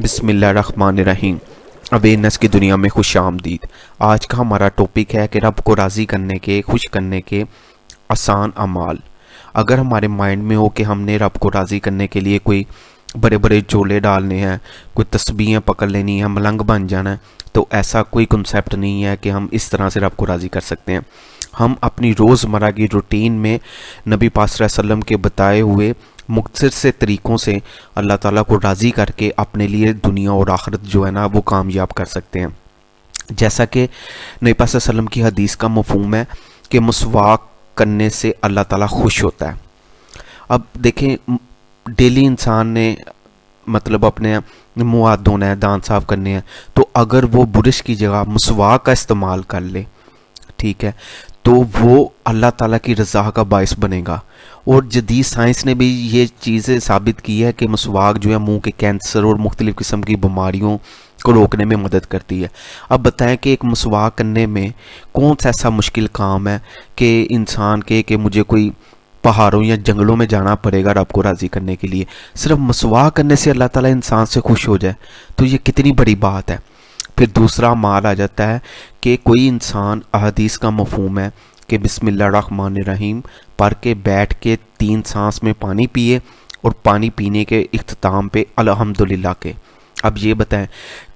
بسم اللہ الرحمن الرحیم۔ اویئرنیس کی دنیا میں خوش آمدید۔ آج کا ہمارا ٹاپک ہے کہ رب کو راضی کرنے کے، خوش کرنے کے آسان اعمال۔ اگر ہمارے مائنڈ میں ہو کہ ہم نے رب کو راضی کرنے کے لیے کوئی بڑے بڑے جولے ڈالنے ہیں، کوئی تسبیحیں پکڑ لینی ہیں، ملنگ بن جانا ہے، تو ایسا کوئی کنسیپٹ نہیں ہے کہ ہم اس طرح سے رب کو راضی کر سکتے ہیں۔ ہم اپنی روزمرہ کی روٹین میں نبی پاک صلی اللہ علیہ وسلم کے بتائے ہوئے مختصر سے طریقوں سے اللہ تعالیٰ کو راضی کر کے اپنے لیے دنیا اور آخرت جو ہے نا وہ کامیاب کر سکتے ہیں۔ جیسا کہ نبی پاک صلی اللہ علیہ وسلم کی حدیث کا مفہوم ہے کہ مسواک کرنے سے اللہ تعالیٰ خوش ہوتا ہے۔ اب دیکھیں، ڈیلی انسان نے مطلب اپنے منہ ہاتھ دھونا ہے، دانت صاف کرنے ہیں، تو اگر وہ برش کی جگہ مسواک کا استعمال کر لے، ٹھیک ہے، تو وہ اللہ تعالیٰ کی رضا کا باعث بنے گا۔ اور جدید سائنس نے بھی یہ چیزیں ثابت کی ہے کہ مسواک جو ہے منہ کے کینسر اور مختلف قسم کی بیماریوں کو روکنے میں مدد کرتی ہے۔ اب بتائیں کہ ایک مسواک کرنے میں کون سا ایسا مشکل کام ہے کہ انسان کہ مجھے کوئی پہاڑوں یا جنگلوں میں جانا پڑے گا رب کو راضی کرنے کے لیے۔ صرف مسواک کرنے سے اللہ تعالیٰ انسان سے خوش ہو جائے تو یہ کتنی بڑی بات ہے۔ پھر دوسرا مال آ جاتا ہے کہ کوئی انسان، احادیث کا مفہوم ہے کہ بسم اللہ الرحمن الرحیم پڑھ کے بیٹھ کے 3 سانس میں پانی پیے اور پانی پینے کے اختتام پہ الحمدللہ کے۔ اب یہ بتائیں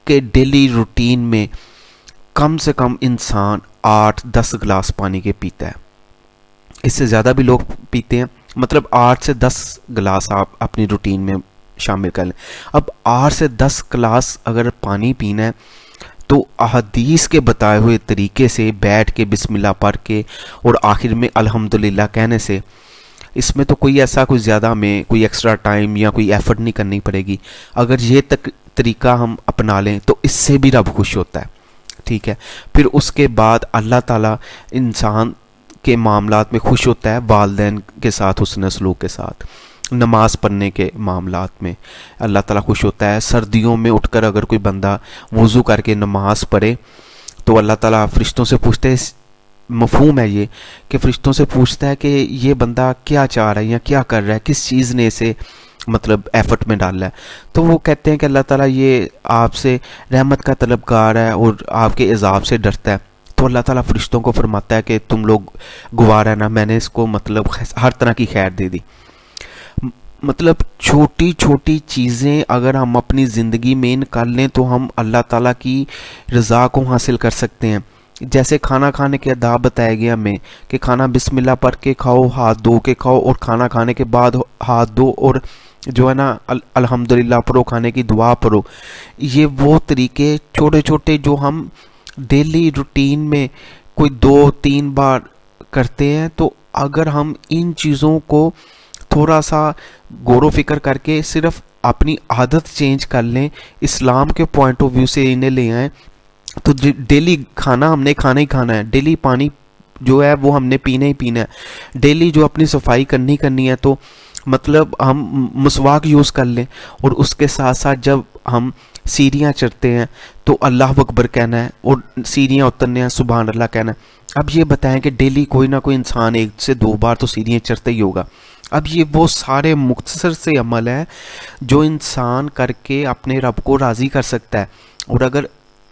کہ ڈیلی روٹین میں کم سے کم انسان 8-10 گلاس پانی کے پیتا ہے۔ اس سے زیادہ بھی لوگ پیتے ہیں، مطلب 8 سے 10 گلاس آپ اپنی روٹین میں شامل کر لیں۔ اب 8 سے 10 گلاس اگر پانی پینا ہے تو احادیث کے بتائے ہوئے طریقے سے بیٹھ کے بسم اللہ پڑھ کے اور آخر میں الحمدللہ کہنے سے، اس میں تو کوئی ایسا کوئی زیادہ ہمیں کوئی ایکسٹرا ٹائم یا کوئی ایفرٹ نہیں کرنی پڑے گی۔ اگر یہ طریقہ ہم اپنا لیں تو اس سے بھی رب خوش ہوتا ہے، ٹھیک ہے۔ پھر اس کے بعد اللہ تعالیٰ انسان کے معاملات میں خوش ہوتا ہے، والدین کے ساتھ حسن سلوک کے ساتھ، نماز پڑھنے کے معاملات میں اللہ تعالیٰ خوش ہوتا ہے۔ سردیوں میں اٹھ کر اگر کوئی بندہ وضو کر کے نماز پڑھے تو اللہ تعالیٰ فرشتوں سے پوچھتے ہیں، مفہوم ہے یہ کہ فرشتوں سے پوچھتا ہے کہ یہ بندہ کیا چاہ رہا ہے یا کیا کر رہا ہے، کس چیز نے اسے مطلب ایفرٹ میں ڈالا ہے، تو وہ کہتے ہیں کہ اللہ تعالیٰ یہ آپ سے رحمت کا طلبگار ہے اور آپ کے عذاب سے ڈرتا ہے۔ تو اللہ تعالیٰ فرشتوں کو فرماتا ہے کہ تم لوگ گوار ہے نا، میں نے اس کو مطلب ہر طرح کی خیر دے دی۔ مطلب چھوٹی چھوٹی چیزیں اگر ہم اپنی زندگی میں ان کر لیں تو ہم اللہ تعالیٰ کی رضا کو حاصل کر سکتے ہیں۔ جیسے کھانا کھانے کے آداب بتائے گئے ہمیں کہ کھانا بسم اللہ پڑھ کے کھاؤ، ہاتھ دھو کے کھاؤ، اور کھانا کھانے کے بعد ہاتھ دھو اور جو ہے نا الحمدللہ پڑھو، کھانے کی دعا پڑھو۔ یہ وہ طریقے چھوٹے چھوٹے جو ہم ڈیلی روٹین میں کوئی 2-3 بار کرتے ہیں، تو اگر ہم ان چیزوں کو تھوڑا سا غور و فکر کر کے صرف اپنی عادت چینج کر لیں، اسلام کے پوائنٹ آف ویو سے انہیں لے آئیں، تو ڈیلی کھانا ہم نے کھانا ہی کھانا ہے، ڈیلی پانی جو ہے وہ ہم نے پینا ہی پینا ہے، ڈیلی جو اپنی صفائی کرنی ہے، تو مطلب ہم مسواک یوز کر لیں، اور اس کے ساتھ ساتھ جب ہم سیڑھیاں چڑھتے ہیں تو اللہ اکبر کہنا ہے، اور سیڑھیاں اترنے ہیں سبحان اللہ کہنا ہے۔ اب یہ بتائیں کہ ڈیلی کوئی نہ کوئی انسان 1 سے 2 بار تو سیڑھیاں چڑھتا ہی ہوگا۔ اب یہ وہ سارے مختصر سے عمل ہے جو انسان کر کے اپنے رب کو راضی کر سکتا ہے، اور اگر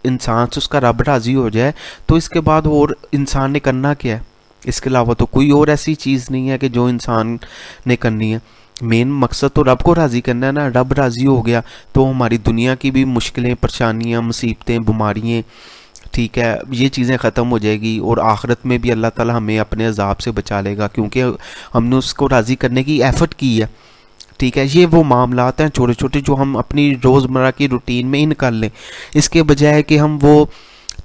انسان سے اس کا رب راضی ہو جائے تو اس کے بعد اور انسان نے کرنا کیا ہے؟ اس کے علاوہ تو کوئی اور ایسی چیز نہیں ہے کہ جو انسان نے کرنی ہے۔ مین مقصد تو رب کو راضی کرنا ہے نا۔ رب راضی ہو گیا تو ہماری دنیا کی بھی مشکلیں، پریشانیاں، مصیبتیں، بیماریاں، ٹھیک ہے، یہ چیزیں ختم ہو جائے گی، اور آخرت میں بھی اللہ تعالیٰ ہمیں اپنے عذاب سے بچا لے گا، کیونکہ ہم نے اس کو راضی کرنے کی ایفرٹ کی ہے، ٹھیک ہے۔ یہ وہ معاملات ہیں چھوٹے چھوٹے جو ہم اپنی روزمرہ کی روٹین میں ان کر لیں، اس کے بجائے کہ ہم وہ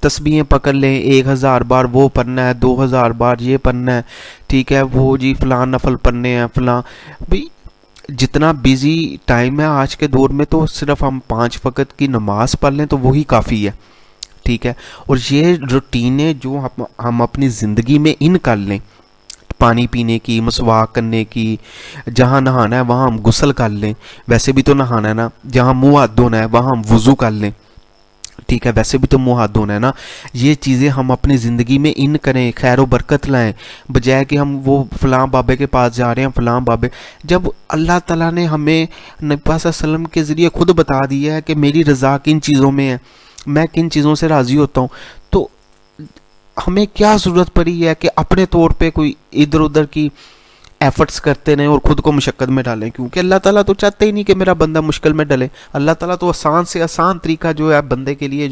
تسبیحیں پکڑ لیں، 1000 بار وہ پڑھنا ہے، 2000 بار یہ پڑھنا ہے، ٹھیک ہے، وہ جی فلاں نفل پڑھنے ہیں، فلاں بھئی جتنا بیزی ٹائم ہے آج کے دور میں، تو صرف ہم 5 وقت کی نماز پڑھ لیں تو وہی کافی ہے، ٹھیک ہے۔ اور یہ روٹینیں جو ہم اپنی زندگی میں ان کر لیں، پانی پینے کی، مسواک کرنے کی، جہاں نہانا ہے وہاں ہم غسل کر لیں، ویسے بھی تو نہانا ہے نا، جہاں منہ ہاتھ دھونا ہے وہاں ہم وضو کر لیں، ٹھیک ہے ویسے بھی تو منہ ہاتھ دھونا ہے نا. یہ چیزیں ہم اپنی زندگی میں ان کریں, خیر و برکت لائیں, بجائے کہ ہم وہ فلاں بابے کے پاس جا رہے ہیں فلاں بابے. جب اللہ تعالیٰ نے ہمیں نبی پاک صلی اللہ علیہ وسلم کے ذریعے خود بتا دیا ہے کہ میری رضا کن چیزوں میں ہے, میں کن چیزوں سے راضی ہوتا ہوں, تو ہمیں کیا ضرورت پڑی ہے کہ اپنے طور پہ کوئی ادھر ادھر کی ایفرٹس کرتے رہیں اور خود کو مشقت میں ڈالیں, کیونکہ اللہ تعالیٰ تو چاہتے ہی نہیں کہ میرا بندہ مشکل میں ڈلے. اللہ تعالیٰ تو آسان سے آسان طریقہ جو ہے بندے کے لیے